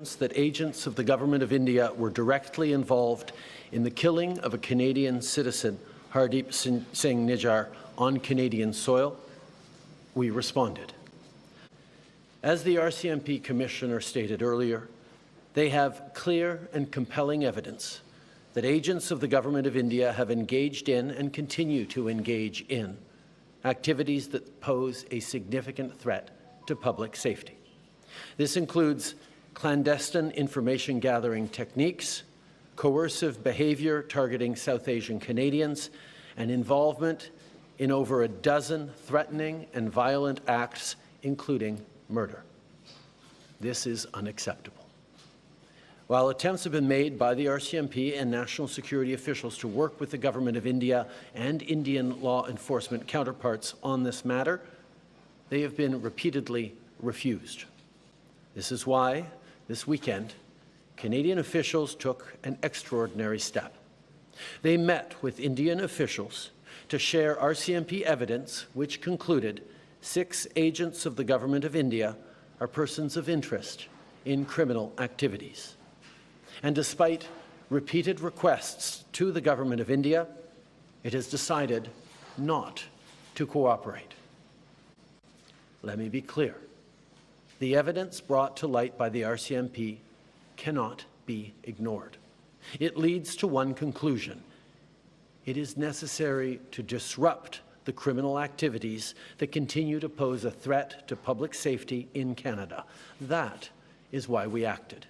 that agents of the Government of India were directly involved in the killing of a Canadian citizen, Hardeep Singh Nijjar, on Canadian soil, we responded. As the RCMP Commissioner stated earlier, they have clear and compelling evidence that agents of the Government of India have engaged in and continue to engage in activities that pose a significant threat to public safety. This includes clandestine information gathering techniques, coercive behaviour targeting South Asian Canadians, and involvement in over a dozen threatening and violent acts, including murder. This is unacceptable. While attempts have been made by the RCMP and national security officials to work with the Government of India and Indian law enforcement counterparts on this matter, they have been repeatedly refused. This is why, this weekend, Canadian officials took an extraordinary step. They met with Indian officials to share RCMP evidence which concluded 6 agents of the Government of India are persons of interest in criminal activities. And despite repeated requests to the Government of India, it has decided not to cooperate. Let me be clear. The evidence brought to light by the RCMP cannot be ignored. It leads to one conclusion. It is necessary to disrupt the criminal activities that continue to pose a threat to public safety in Canada. That is why we acted,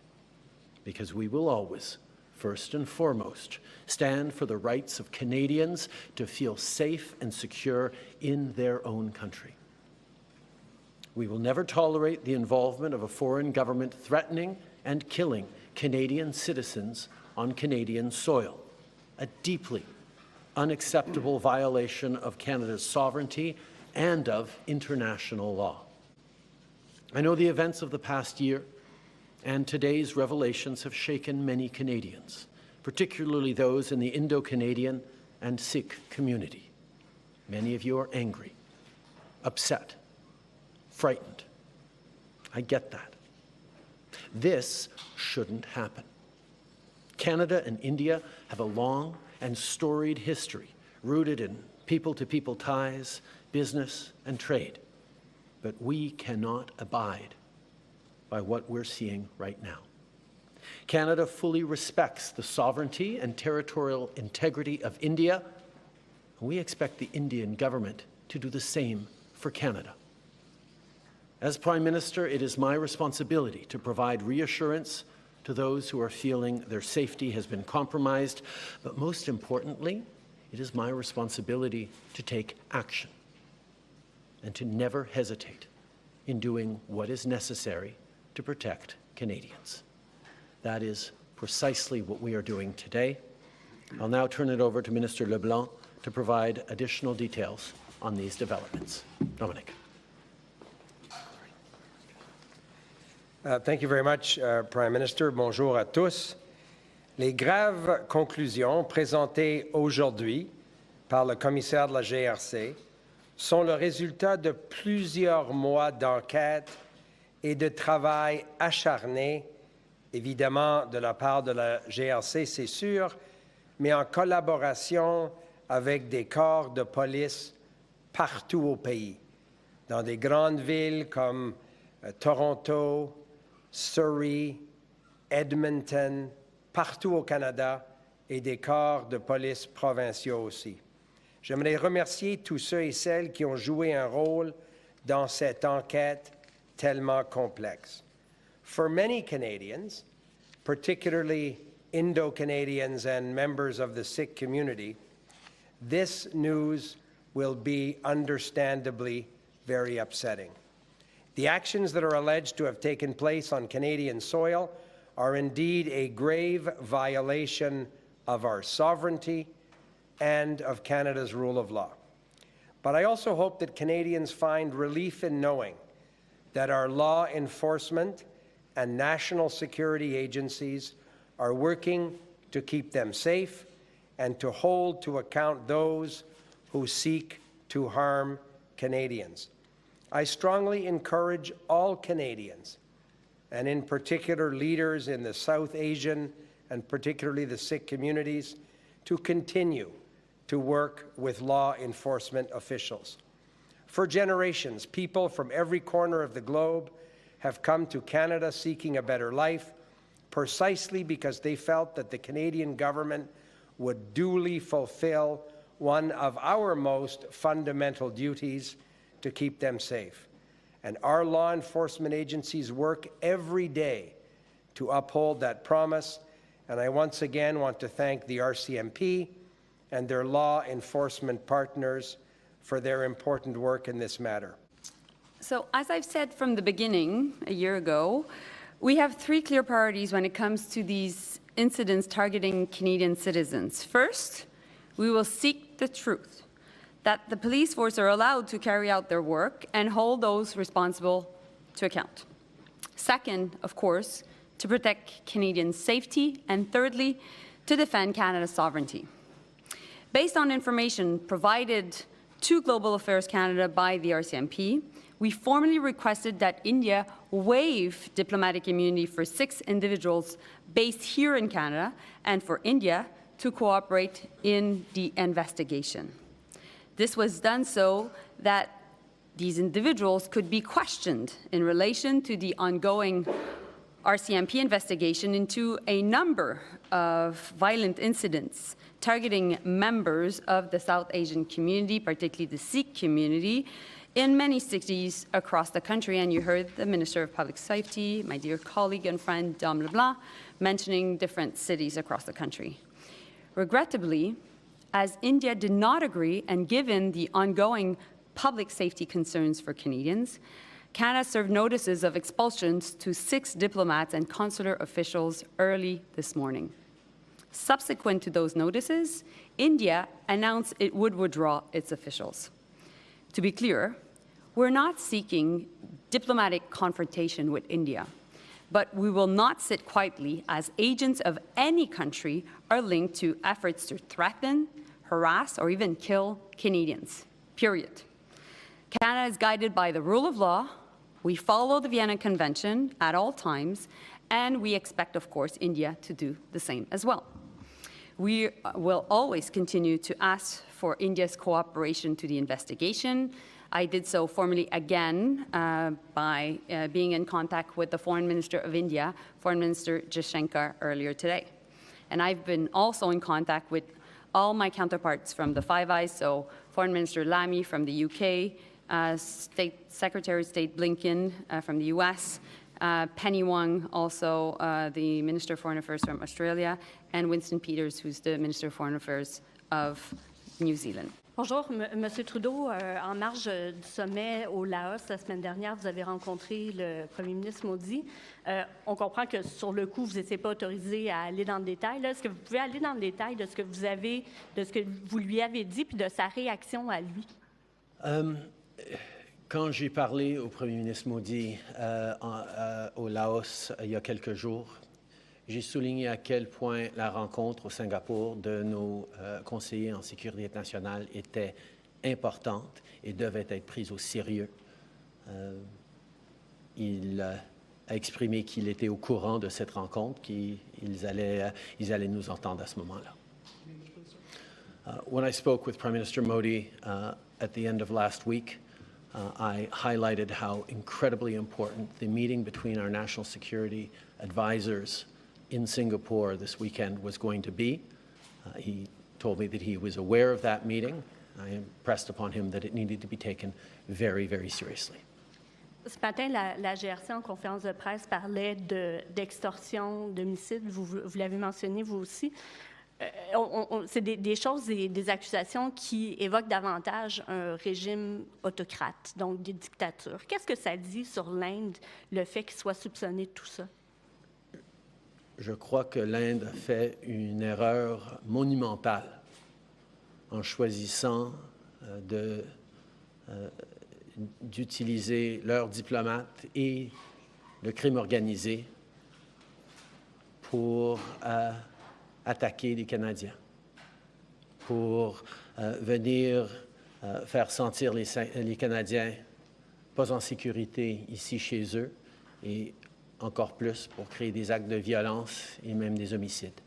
because we will always, first and foremost, stand for the rights of Canadians to feel safe and secure in their own country. We will never tolerate the involvement of a foreign government threatening and killing Canadian citizens on Canadian soil, a deeply unacceptable violation of Canada's sovereignty and of international law. I know the events of the past year and today's revelations have shaken many Canadians, particularly those in the Indo-Canadian and Sikh community. Many of you are angry, upset, frightened. I get that. This shouldn't happen. Canada and India have a long and storied history rooted in people-to-people ties, business, and trade. But we cannot abide by what we're seeing right now. Canada fully respects the sovereignty and territorial integrity of India, and we expect the Indian government to do the same for Canada. As Prime Minister, it is my responsibility to provide reassurance to those who are feeling their safety has been compromised, but most importantly, it is my responsibility to take action and to never hesitate in doing what is necessary to protect Canadians. That is precisely what we are doing today. I'll now turn it over to Minister LeBlanc to provide additional details on these developments. Dominic. Thank you very much, Prime Minister. Bonjour à tous. Les graves conclusions présentées aujourd'hui par le commissaire de la GRC sont le résultat de plusieurs mois d'enquête et de travail acharné, évidemment de la part de la GRC, c'est sûr, mais en collaboration avec des corps de police partout au pays, dans des grandes villes comme Toronto, Surrey, Edmonton, partout au Canada et des corps de police provinciaux aussi. J'aimerais remercier tous ceux et celles qui ont joué un rôle dans cette enquête tellement complexe. For many Canadians, particularly Indo-Canadians and members of the Sikh community, this news will be understandably very upsetting. The actions that are alleged to have taken place on Canadian soil are indeed a grave violation of our sovereignty and of Canada's rule of law. But I also hope that Canadians find relief in knowing that our law enforcement and national security agencies are working to keep them safe and to hold to account those who seek to harm Canadians. I strongly encourage all Canadians and in particular leaders in the South Asian and particularly the Sikh communities, to continue to work with law enforcement officials. For generations, people from every corner of the globe have come to Canada seeking a better life, precisely because they felt that the Canadian government would duly fulfill one of our most fundamental duties, to keep them safe. And our law enforcement agencies work every day to uphold that promise. And I once again want to thank the RCMP and their law enforcement partners for their important work in this matter. So, as I've said from the beginning, a year ago, we have three clear priorities when it comes to these incidents targeting Canadian citizens. First, we will seek the truth, that the police force are allowed to carry out their work and hold those responsible to account. Second, of course, to protect Canadian safety, and thirdly, to defend Canada's sovereignty. Based on information provided to Global Affairs Canada by the RCMP, we formally requested that India waive diplomatic immunity for 6 individuals based here in Canada, and for India to cooperate in the investigation. This was done so that these individuals could be questioned in relation to the ongoing RCMP investigation into a number of violent incidents targeting members of the South Asian community, particularly the Sikh community, in many cities across the country. And you heard the Minister of Public Safety, my dear colleague and friend Dom LeBlanc, mentioning different cities across the country. Regrettably, as India did not agree, and given the ongoing public safety concerns for Canadians, Canada served notices of expulsions to 6 diplomats and consular officials early this morning. Subsequent to those notices, India announced it would withdraw its officials. To be clear, we're not seeking diplomatic confrontation with India, but we will not sit quietly as agents of any country are linked to efforts to threaten, harass, or even kill Canadians, period. Canada is guided by the rule of law. We follow the Vienna Convention at all times, and we expect, of course, India to do the same as well. We will always continue to ask for India's cooperation to the investigation. I did so formally again by being in contact with the Foreign Minister of India, Foreign Minister Jaishankar, earlier today. And I've been also in contact with all my counterparts from the Five Eyes, so Foreign Minister Lamy from the UK, Secretary of State Blinken from the US, Penny Wong, also the Minister of Foreign Affairs from Australia, and Winston Peters, who's the Minister of Foreign Affairs of New Zealand. Bonjour, Monsieur Trudeau. En marge du sommet au Laos, la semaine dernière, vous avez rencontré le Premier ministre Modi. On comprend que sur le coup, vous n'étiez pas autorisé à aller dans le détail. Est-ce que vous pouvez aller dans le détail de ce que vous lui avez dit, puis de sa réaction à lui? Quand j'ai parlé au Premier ministre Modi au Laos il y a quelques jours, j'ai souligné à quel point la rencontre au Singapour de nos conseillers en sécurité nationale était importante et devait être prise au sérieux. Il a exprimé qu'il était au courant de cette rencontre, qu'ils allaient nous entendre à ce moment-là. When I spoke with Prime Minister Modi at the end of last week, I highlighted how incredibly important the meeting between our national security advisors in Singapore this weekend was going to be. He told me that he was aware of that meeting. I impressed upon him that it needed to be taken very, very seriously. Ce matin, la GRC en conférence de presse parlait d'extorsion, d'homicide. Vous l'avez mentionné, vous aussi. C'est des choses, des accusations qui évoquent davantage un régime autocrate, donc des dictatures. Qu'est-ce que ça dit sur l'Inde, le fait qu'il soit soupçonné de tout ça? Je crois que l'Inde a fait une erreur monumentale en choisissant d'utiliser leurs diplomates et le crime organisé pour attaquer les Canadiens, pour venir faire sentir les Canadiens pas en sécurité ici chez eux et encore plus pour créer des actes de violence et même des homicides.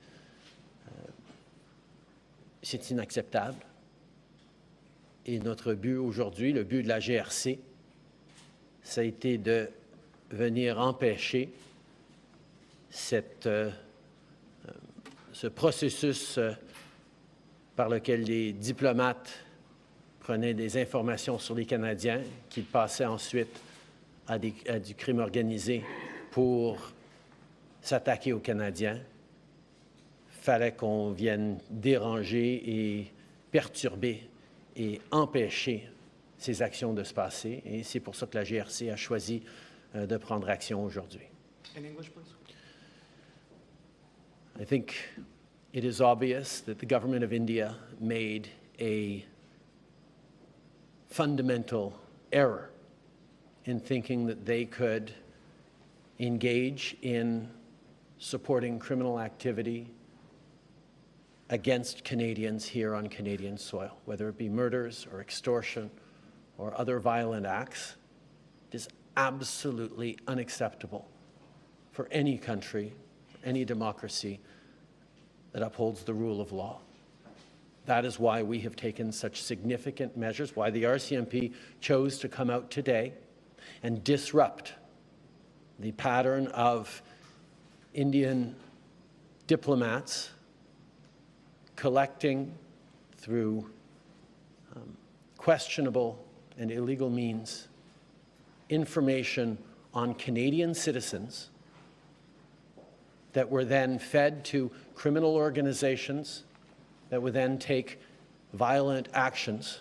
C'est inacceptable. Et notre but aujourd'hui, le but de la GRC, ça a été de venir empêcher ce processus par lequel les diplomates prenaient des informations sur les Canadiens, qu'ils passaient ensuite à du crime organisé pour s'attaquer aux Canadiens. Il fallait qu'on vienne déranger et perturber et empêcher ces actions de se passer. Et c'est pour ça que la GRC a choisi de prendre action aujourd'hui. In English, please. I think it is obvious that the government of India made a fundamental error in thinking that they could engage in supporting criminal activity against Canadians here on Canadian soil, whether it be murders or extortion or other violent acts. It is absolutely unacceptable for any country, any democracy that upholds the rule of law. That is why we have taken such significant measures, why the RCMP chose to come out today and disrupt the pattern of Indian diplomats collecting through questionable and illegal means information on Canadian citizens that were then fed to criminal organizations that would then take violent actions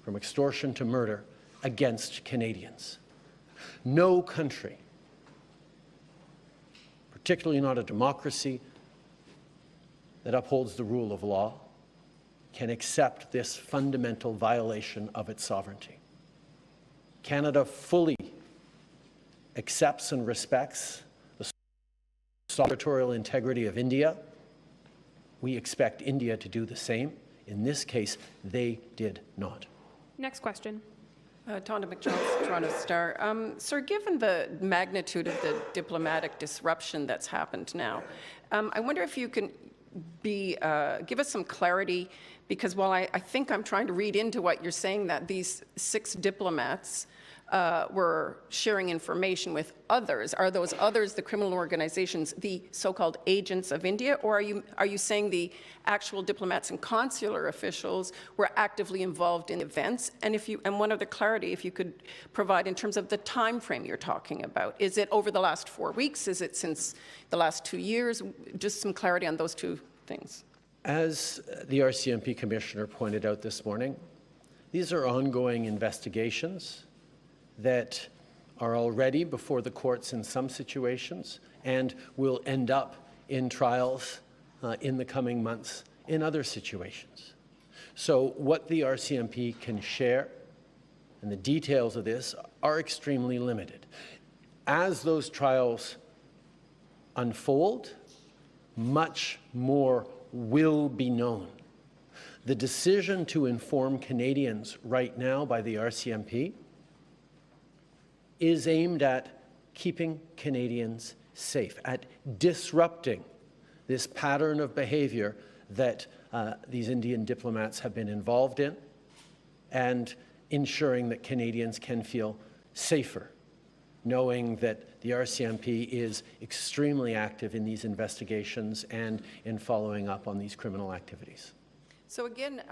from extortion to murder against Canadians. No country, particularly not a democracy that upholds the rule of law, can accept this fundamental violation of its sovereignty. Canada fully accepts and respects the territorial integrity of India. We expect India to do the same. In this case, they did not. Next question. Tonda McJones, Toronto Star. Sir, given the magnitude of the diplomatic disruption that's happened now, I wonder if you can give us some clarity, because while I think I'm trying to read into what you're saying, that these 6 diplomats were sharing information with others. Are those others, the criminal organizations, the so-called agents of India, or are you saying the actual diplomats and consular officials were actively involved in events? And one other clarity, if you could provide in terms of the time frame you're talking about. Is it over the last 4 weeks? Is it since the last 2 years? Just some clarity on those 2 things. As the RCMP Commissioner pointed out this morning, these are ongoing investigations that are already before the courts in some situations and will end up in trials in the coming months in other situations. So what the RCMP can share and the details of this are extremely limited. As those trials unfold, much more will be known. The decision to inform Canadians right now by the RCMP is aimed at keeping Canadians safe, at disrupting this pattern of behavior that these Indian diplomats have been involved in, and ensuring that Canadians can feel safer, knowing that the RCMP is extremely active in these investigations and in following up on these criminal activities. So again,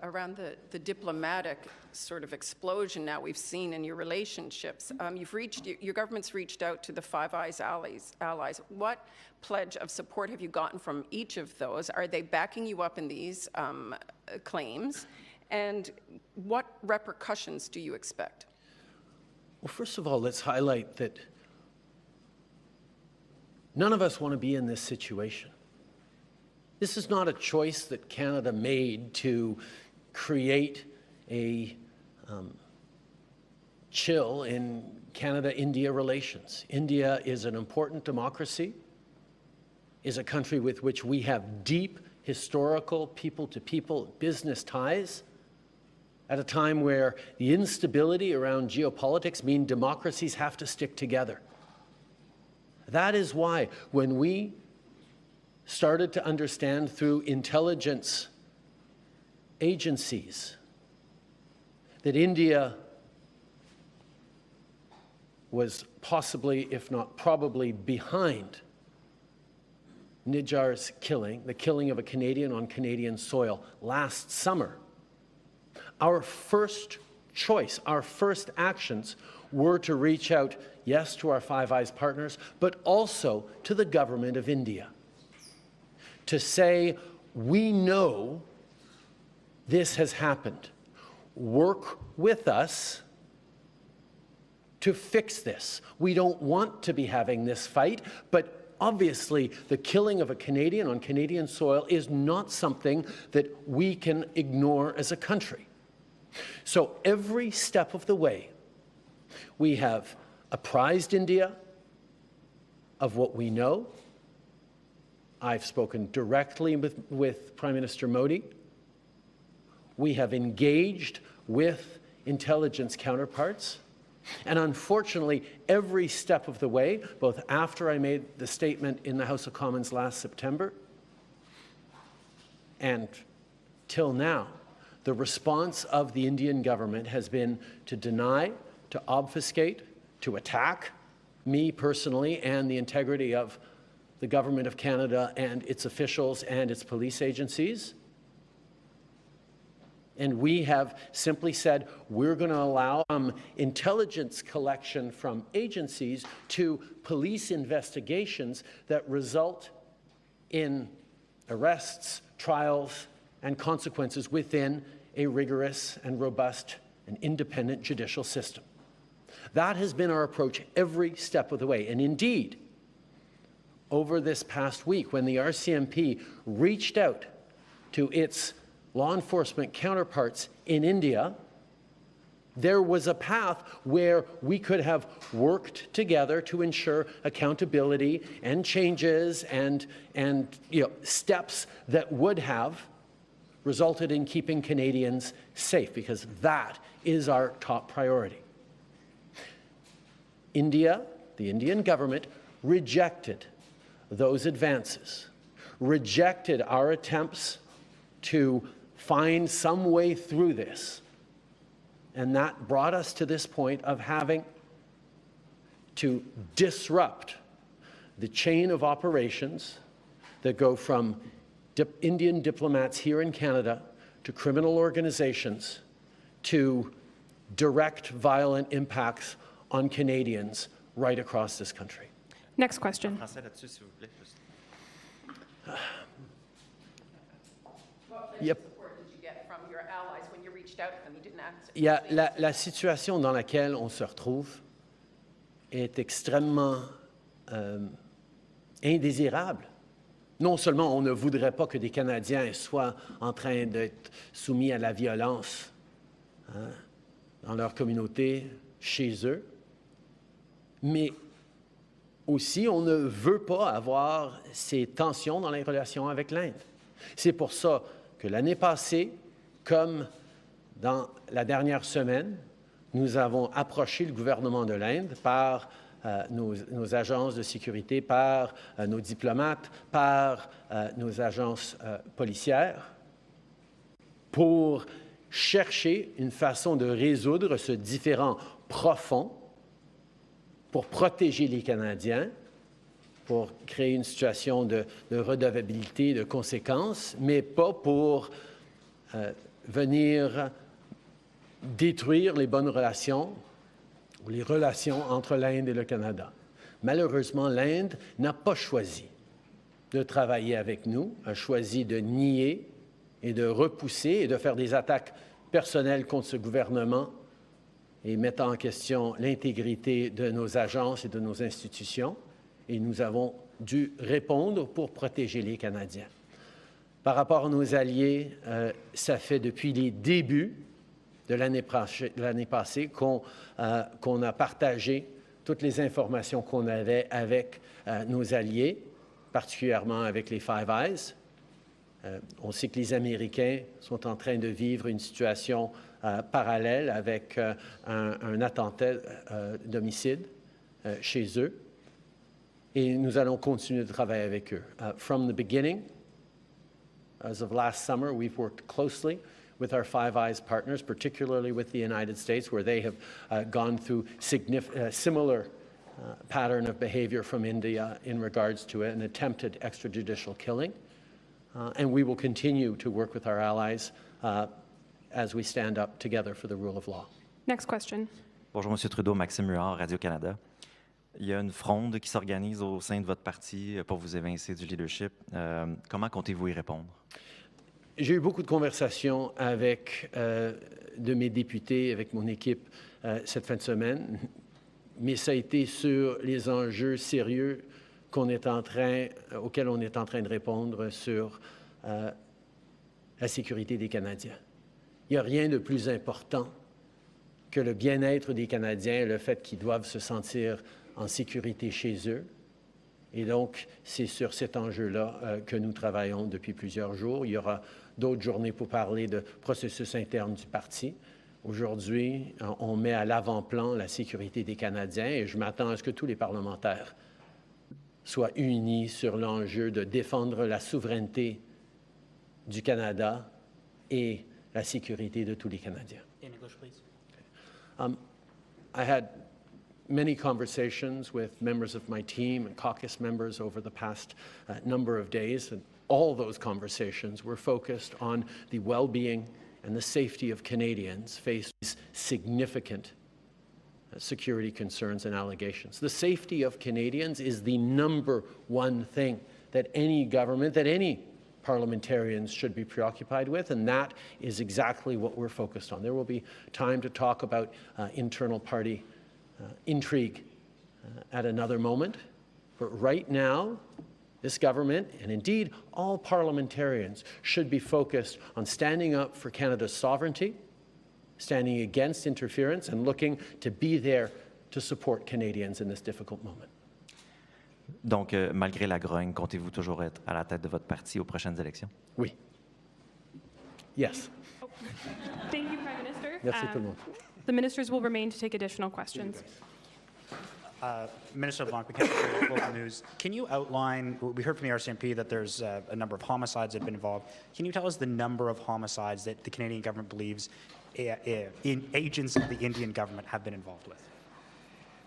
around the diplomatic sort of explosion now we've seen in your relationships, your government's reached out to the Five Eyes allies. What pledge of support have you gotten from each of those? Are they backing you up in these claims? And what repercussions do you expect? Well, first of all, let's highlight that none of us want to be in this situation. This is not a choice that Canada made to create a chill in Canada-India relations. India is an important democracy, is a country with which we have deep historical people-to-people business ties, at a time where the instability around geopolitics mean democracies have to stick together. That is why when we started to understand through intelligence agencies that India was possibly, if not probably, behind Nijar's killing, the killing of a Canadian on Canadian soil last summer, our first choice, our first actions were to reach out, yes, to our Five Eyes partners, but also to the government of India, to say, we know this has happened. Work with us to fix this. We don't want to be having this fight, but obviously the killing of a Canadian on Canadian soil is not something that we can ignore as a country. So every step of the way, we have apprised India of what we know. I've spoken directly with Prime Minister Modi. We have engaged with intelligence counterparts. And unfortunately, every step of the way, both after I made the statement in the House of Commons last September and till now, the response of the Indian government has been to deny, to obfuscate, to attack me personally and the integrity of the Government of Canada and its officials and its police agencies. And we have simply said, we're going to allow intelligence collection from agencies to police investigations that result in arrests, trials, and consequences within a rigorous and robust and independent judicial system. That has been our approach every step of the way. And indeed, over this past week, when the RCMP reached out to its law enforcement counterparts in India, there was a path where we could have worked together to ensure accountability and changes and steps that would have resulted in keeping Canadians safe, because that is our top priority. India, the Indian government, rejected those advances, rejected our attempts to find some way through this. And that brought us to this point of having to disrupt the chain of operations that go from Indian diplomats here in Canada to criminal organizations to direct violent impacts on Canadians right across this country. Next question. Yep. La situation dans laquelle on se retrouve est extrêmement indésirable. Non seulement on ne voudrait pas que des Canadiens soient en train d'être soumis à la violence dans leur communauté, chez eux, mais aussi on ne veut pas avoir ces tensions dans les relations avec l'Inde. C'est pour ça que l'année passée, comme dans la dernière semaine, nous avons approché le gouvernement de l'Inde par nos agences de sécurité, par nos diplomates, par nos agences policières, pour chercher une façon de résoudre ce différend profond, pour protéger les Canadiens, pour créer une situation de redevabilité, de conséquences, mais pas pour venir détruire les bonnes relations ou les relations entre l'Inde et le Canada. Malheureusement, l'Inde n'a pas choisi de travailler avec nous, a choisi de nier et de repousser et de faire des attaques personnelles contre ce gouvernement et mettant en question l'intégrité de nos agences et de nos institutions. Et nous avons dû répondre pour protéger les Canadiens. Par rapport à nos alliés, ça fait depuis les débuts de l'année passée qu'on a partagé toutes les informations qu'on avait avec nos alliés, particulièrement avec les Five Eyes. On sait que les Américains sont en train de vivre une situation parallèle avec un attentat d'homicide chez eux. et nous allons continuer de travailler avec eux. From the beginning, as of last summer, we've worked closely with our Five Eyes partners, particularly with the United States, where they have gone through similar pattern of behavior from India in regards to an attempted extrajudicial killing. And we will continue to work with our allies as we stand up together for the rule of law. Next question. Bonjour, M. Trudeau, Maxime Huard, Radio-Canada. Il y a une fronde qui s'organise au sein de votre parti pour vous évincer du leadership. Comment comptez-vous y répondre? J'ai eu beaucoup de conversations avec de mes députés, avec mon équipe cette fin de semaine, mais ça a été sur les enjeux sérieux auxquels on est en train de répondre sur la sécurité des Canadiens. Il n'y a rien de plus important que le bien-être des Canadiens, le fait qu'ils doivent se sentir en sécurité chez eux. Et donc, c'est sur cet enjeu-là que nous travaillons depuis plusieurs jours. Il y aura d'autres journées pour parler de processus interne du parti. Aujourd'hui, on met à l'avant-plan la sécurité des Canadiens et je m'attends à ce que tous les parlementaires soient unis sur l'enjeu de défendre la souveraineté du Canada et la sécurité de tous les Canadiens. In English, please. I had many conversations with members of my team and caucus members over the past number of days, and all those conversations were focused on the well-being and the safety of Canadians faced with significant security concerns and allegations. The safety of Canadians is the number one thing that any government, that any parliamentarians should be preoccupied with, and that is exactly what we're focused on. There will be time to talk about internal party intrigue at another moment, but right now, this government, and indeed all parliamentarians, should be focused on standing up for Canada's sovereignty, standing against interference, and looking to be there to support Canadians in this difficult moment. Donc, malgré la grogne, comptez-vous toujours être à la tête de votre parti aux prochaines élections? Oui. Yes. Thank you, Prime Minister. Merci tout le monde. The ministers will remain to take additional questions. Minister LeBlanc, McKenzie, Local News. Can you outline, we heard from the RCMP that there's a number of homicides that have been involved. Can you tell us the number of homicides that the Canadian government believes agents of the Indian government have been involved with?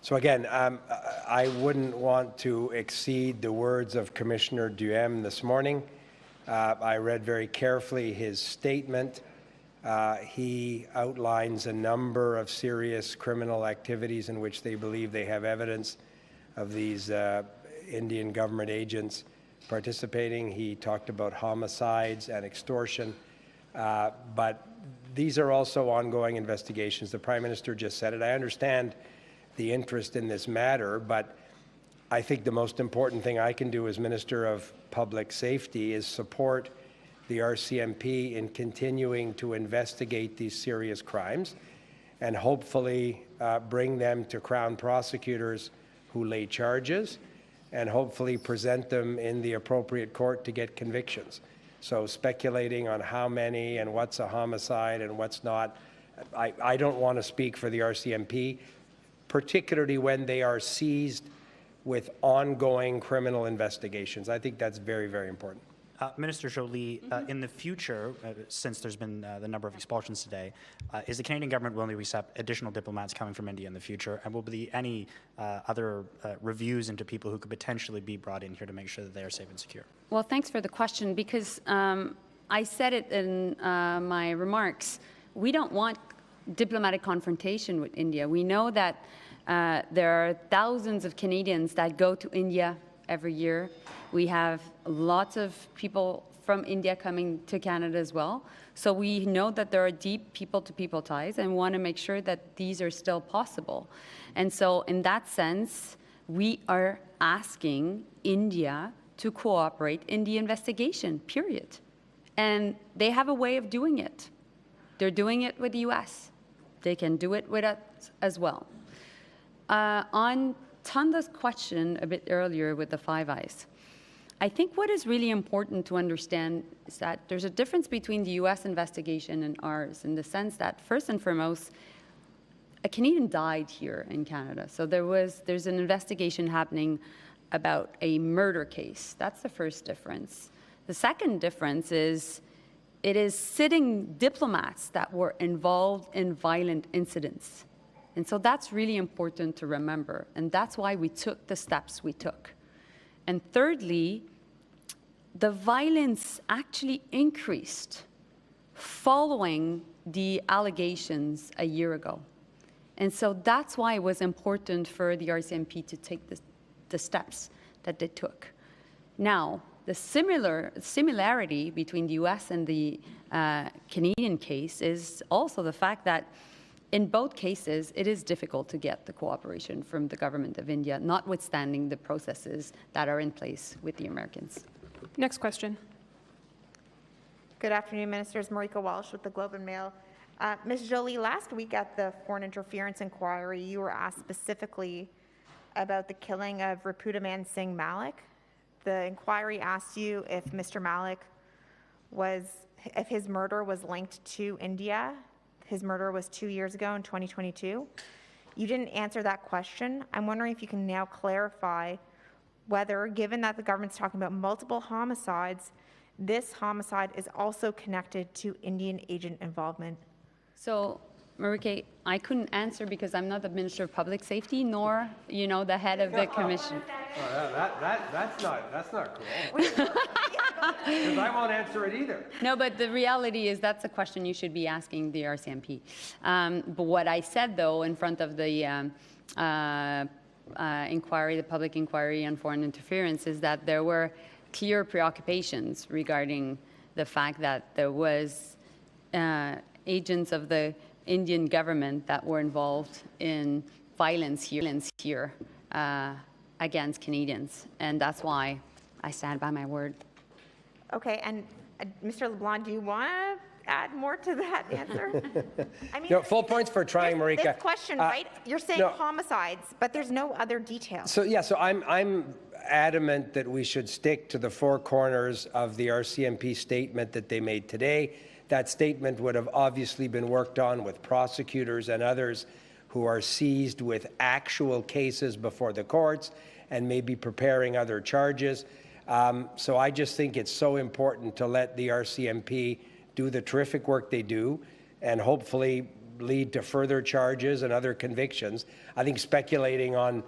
So again, I wouldn't want to exceed the words of Commissioner Duhem this morning. I read very carefully his statement. He outlines a number of serious criminal activities in which they believe they have evidence of these Indian government agents participating. He talked about homicides and extortion, but these are also ongoing investigations. The Prime Minister just said it. I understand the interest in this matter, but I think the most important thing I can do as Minister of Public Safety is support the RCMP in continuing to investigate these serious crimes and hopefully bring them to Crown prosecutors who lay charges and hopefully present them in the appropriate court to get convictions. So speculating on how many and what's a homicide and what's not, I don't want to speak for the RCMP, particularly when they are seized with ongoing criminal investigations. I think that's very, very important. Minister Jolie, in the future, since there's been the number of expulsions today, is the Canadian government willing to accept additional diplomats coming from India in the future? And will there be any other reviews into people who could potentially be brought in here to make sure that they are safe and secure? Well, thanks for the question, because I said it in my remarks. We don't want diplomatic confrontation with India. We know that there are thousands of Canadians that go to India every year. We have lots of people from India coming to Canada as well. So we know that there are deep people-to-people ties and want to make sure that these are still possible. And so in that sense, we are asking India to cooperate in the investigation, period. And they have a way of doing it. They're doing it with the U.S. They can do it with us as well. On Tanda's question a bit earlier with the Five Eyes, I think what is really important to understand is that there's a difference between the U.S. investigation and ours in the sense that, first and foremost, a Canadian died here in Canada. So there's an investigation happening about a murder case. That's the first difference. The second difference is it is sitting diplomats that were involved in violent incidents. And so that's really important to remember, and that's why we took the steps we took. And thirdly, the violence actually increased following the allegations a year ago. And so that's why it was important for the RCMP to take the steps that they took. Now, the similarity between the US and the Canadian case is also the fact that in both cases, it is difficult to get the cooperation from the government of India, notwithstanding the processes that are in place with the Americans. Next question. Good afternoon, Ministers. Marika Walsh with the Globe and Mail. Ms. Jolie, last week at the Foreign Interference Inquiry, you were asked specifically about the killing of Repudaman Singh Malik. The inquiry asked you if Mr. Malik if his murder was linked to India. His murder was 2 years ago in 2022. You didn't answer that question. I'm wondering if you can now clarify whether, given that the government's talking about multiple homicides, this homicide is also connected to Indian agent involvement. So, Marike, I couldn't answer because I'm not the Minister of Public Safety, nor, the head of the commission. That's not cool. Because I won't answer it either. No, but the reality is that's a question you should be asking the RCMP. But what I said, though, in front of the inquiry, the public inquiry on foreign interference, is that there were clear preoccupations regarding the fact that there was agents of the Indian government that were involved in violence here against Canadians. And that's why I stand by my word. Okay, and Mr. LeBlanc, do you want to add more to that answer? I mean, No, full points for trying, Marika. This question, right? You're saying homicides, but there's no other details. So I'm adamant that we should stick to the four corners of the RCMP statement that they made today. That statement would have obviously been worked on with prosecutors and others who are seized with actual cases before the courts and may be preparing other charges. So I just think it's so important to let the RCMP do the terrific work they do and hopefully lead to further charges and other convictions. I think speculating on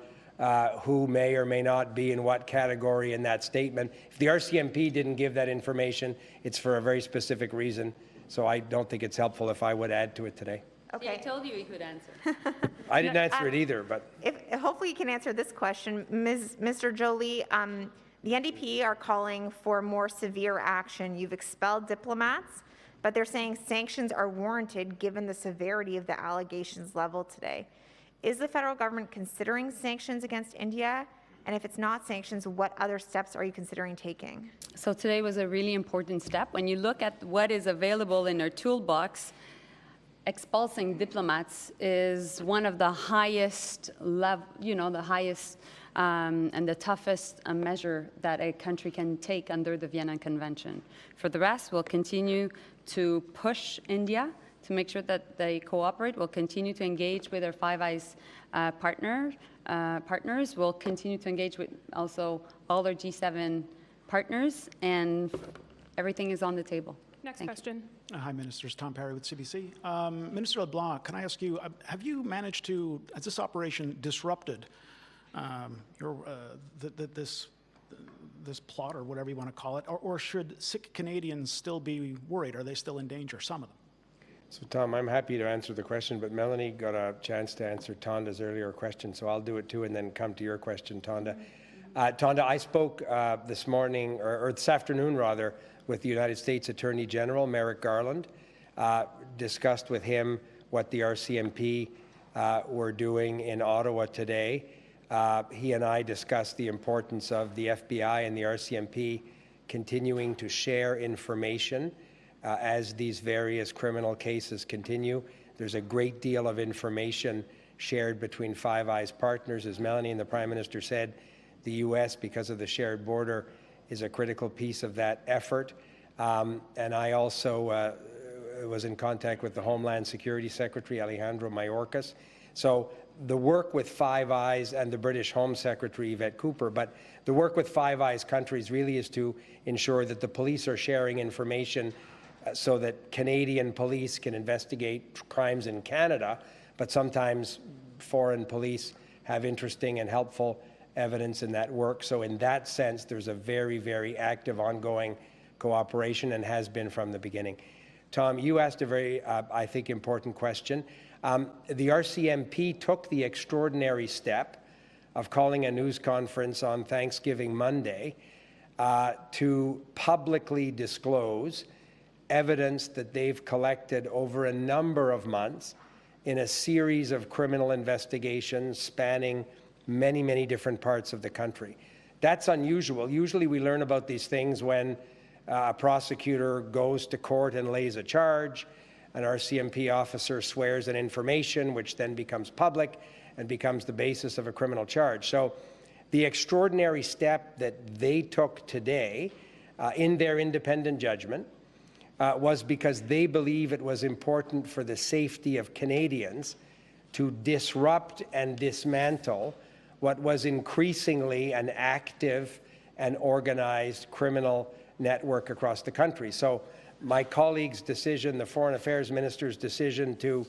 who may or may not be in what category in that statement, if the RCMP didn't give that information, it's for a very specific reason. So I don't think it's helpful if I would add to it today. Okay. I told you he could answer. I didn't answer it either, but... Hopefully you can answer this question. Mr. Jolie, the NDP are calling for more severe action. You've expelled diplomats, but they're saying sanctions are warranted given the severity of the allegations leveled today. Is the federal government considering sanctions against India? And if it's not sanctions, what other steps are you considering taking? So today was a really important step. When you look at what is available in our toolbox, expulsing diplomats is one of the highest level, the highest and the toughest measure that a country can take under the Vienna Convention. For the rest, we'll continue to push India to make sure that they cooperate. We'll continue to engage with our Five Eyes partners. We'll continue to engage with also all our G7 partners, and everything is on the table. Next question. Hi, Ministers. Tom Perry with CBC. Minister LeBlanc, can I ask you, have you managed to, has this operation disrupted this plot, or whatever you want to call it, or should Sikh Canadians still be worried? Are they still in danger, some of them? So, Tom, I'm happy to answer the question, but Melanie got a chance to answer Tonda's earlier question, so I'll do it too and then come to your question, Tonda. Tonda, I spoke this morning, or this afternoon rather, with the United States Attorney General, Merrick Garland, discussed with him what the RCMP were doing in Ottawa today. He and I discussed the importance of the FBI and the RCMP continuing to share information as these various criminal cases continue. There's a great deal of information shared between Five Eyes partners. As Melanie and the Prime Minister said, the U.S., because of the shared border, is a critical piece of that effort. And I also was in contact with the Homeland Security Secretary, Alejandro Mayorkas. So the work with Five Eyes and the British Home Secretary, Yvette Cooper, but the work with Five Eyes countries really is to ensure that the police are sharing information so that Canadian police can investigate crimes in Canada, but sometimes foreign police have interesting and helpful evidence in that work. So in that sense, there's a very, very active ongoing cooperation and has been from the beginning. Tom, you asked a very, I think, important question. The RCMP took the extraordinary step of calling a news conference on Thanksgiving Monday to publicly disclose evidence that they've collected over a number of months in a series of criminal investigations spanning many, many different parts of the country. That's unusual. Usually we learn about these things when a prosecutor goes to court and lays a charge, an RCMP officer swears an information, which then becomes public and becomes the basis of a criminal charge. So the extraordinary step that they took today in their independent judgment was because they believe it was important for the safety of Canadians to disrupt and dismantle what was increasingly an active and organized criminal network across the country. So my colleague's decision, the Foreign Affairs Minister's decision to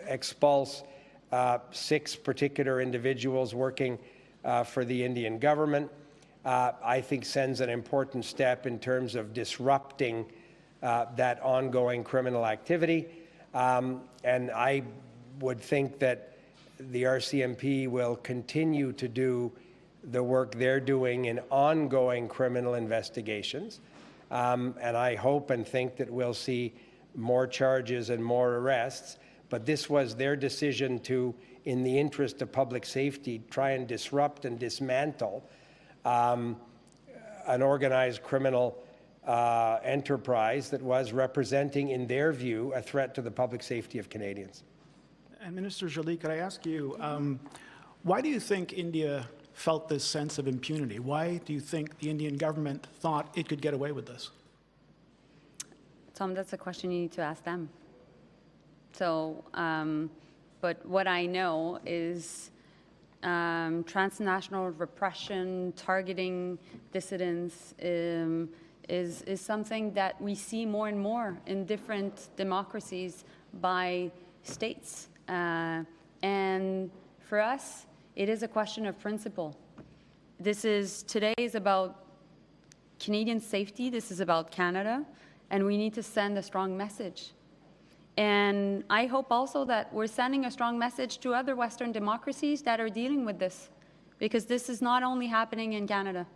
expulse 6 particular individuals working for the Indian government, I think sends an important step in terms of disrupting that ongoing criminal activity. And I would think that the RCMP will continue to do the work they're doing in ongoing criminal investigations. And I hope and think that we'll see more charges and more arrests. But this was their decision to, in the interest of public safety, try and disrupt and dismantle an organized criminal enterprise that was representing, in their view, a threat to the public safety of Canadians. And Minister Joly, could I ask you, why do you think India felt this sense of impunity? Why do you think the Indian government thought it could get away with this? Tom, that's a question you need to ask them. So, but what I know is transnational repression, targeting dissidents is something that we see more and more in different democracies by states. And for us, it is a question of principle. Today is about Canadian safety, this is about Canada, and we need to send a strong message. And I hope also that we're sending a strong message to other Western democracies that are dealing with this, because this is not only happening in Canada.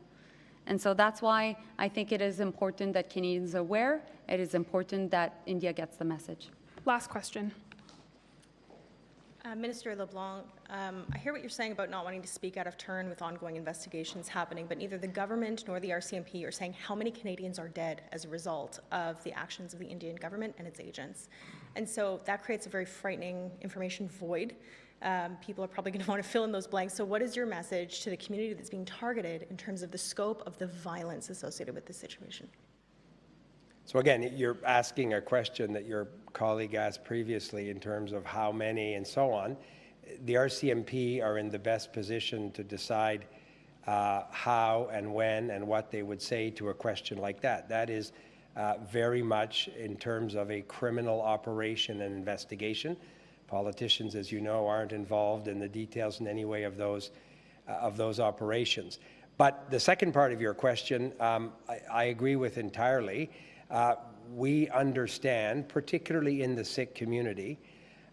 And so that's why I think it is important that Canadians are aware. It is important that India gets the message. Last question. Minister LeBlanc, I hear what you're saying about not wanting to speak out of turn with ongoing investigations happening, but neither the government nor the RCMP are saying how many Canadians are dead as a result of the actions of the Indian government and its agents. And so that creates a very frightening information void. People are probably going to want to fill in those blanks. So what is your message to the community that's being targeted in terms of the scope of the violence associated with this situation? So again, you're asking a question that your colleague asked previously in terms of how many and so on. The RCMP are in the best position to decide how and when and what they would say to a question like that. That is very much in terms of a criminal operation and investigation. Politicians, as you know, aren't involved in the details in any way of those operations. But the second part of your question, I agree with entirely. We understand, particularly in the Sikh community,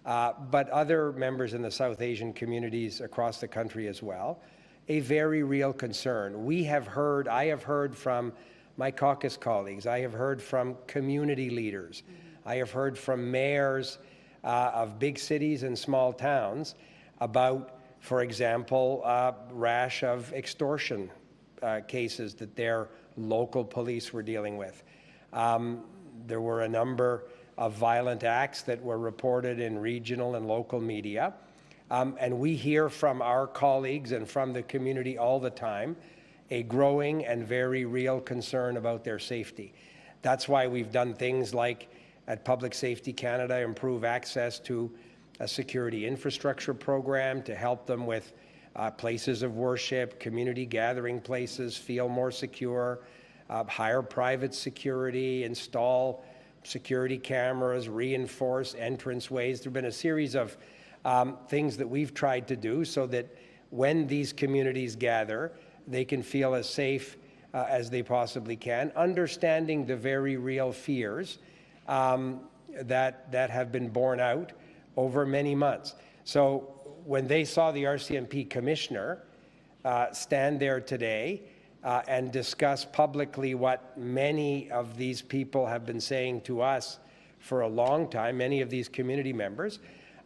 but other members in the South Asian communities across the country as well, a very real concern. I have heard from my caucus colleagues, I have heard from community leaders, I have heard from mayors of big cities and small towns about, for example, rash of extortion cases that their local police were dealing with. There were a number of violent acts that were reported in regional and local media. And we hear from our colleagues and from the community all the time a growing and very real concern about their safety. That's why we've done things like at Public Safety Canada improve access to a security infrastructure program to help them with places of worship, community gathering places, feel more secure, hire private security, install security cameras, reinforce entranceways. There have been a series of things that we've tried to do so that when these communities gather, they can feel as safe as they possibly can, understanding the very real fears that have been borne out over many months. So when they saw the RCMP commissioner stand there today and discuss publicly what many of these people have been saying to us for a long time, many of these community members,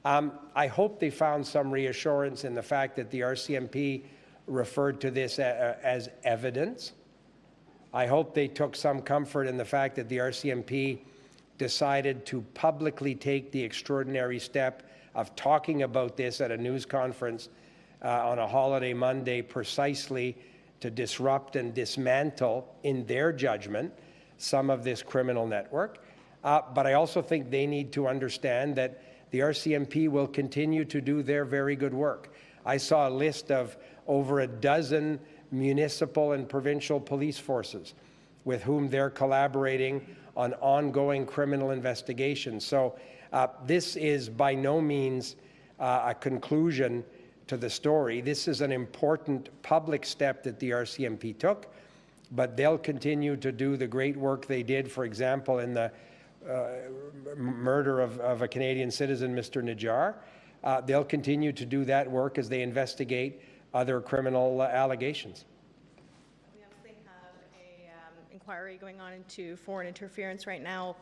I hope they found some reassurance in the fact that the RCMP referred to this as evidence. I hope they took some comfort in the fact that the RCMP decided to publicly take the extraordinary step of talking about this at a news conference on a holiday Monday precisely to disrupt and dismantle, in their judgment, some of this criminal network. But I also think they need to understand that the RCMP will continue to do their very good work. I saw a list of over a dozen municipal and provincial police forces with whom they're collaborating on ongoing criminal investigations. So this is by no means a conclusion to the story. This is an important public step that the RCMP took, but they'll continue to do the great work they did, for example, in the murder of a Canadian citizen, Mr. Najjar. They'll continue to do that work as they investigate other criminal allegations. We obviously have an inquiry going on into foreign interference right now.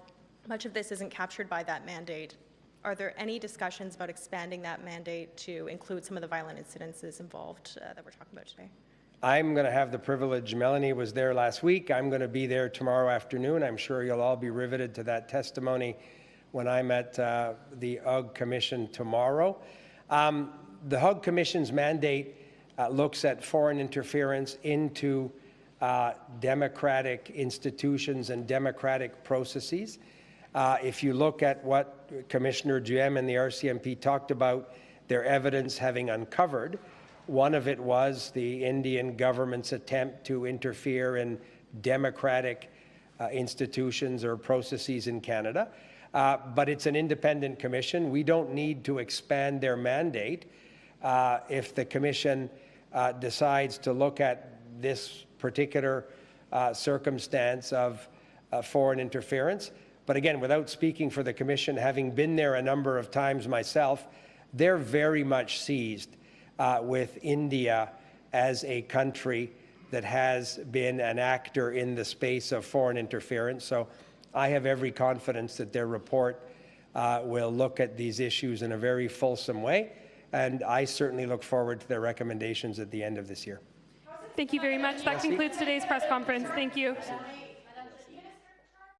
Much of this isn't captured by that mandate. Are there any discussions about expanding that mandate to include some of the violent incidences involved that we're talking about today? I'm going to have the privilege. Melanie was there last week. I'm going to be there tomorrow afternoon. I'm sure you'll all be riveted to that testimony when I'm at the UG Commission tomorrow. The UG Commission's mandate looks at foreign interference into democratic institutions and democratic processes. If you look at what Commissioner Duhem and the RCMP talked about, their evidence having uncovered, one of it was the Indian government's attempt to interfere in democratic institutions or processes in Canada. But it's an independent commission. We don't need to expand their mandate if the commission decides to look at this particular circumstance of foreign interference. But again, without speaking for the commission, having been there a number of times myself, they're very much seized with India as a country that has been an actor in the space of foreign interference. So I have every confidence that their report will look at these issues in a very fulsome way, and I certainly look forward to their recommendations at the end of this year. Thank you very much. That concludes today's press conference. Thank you.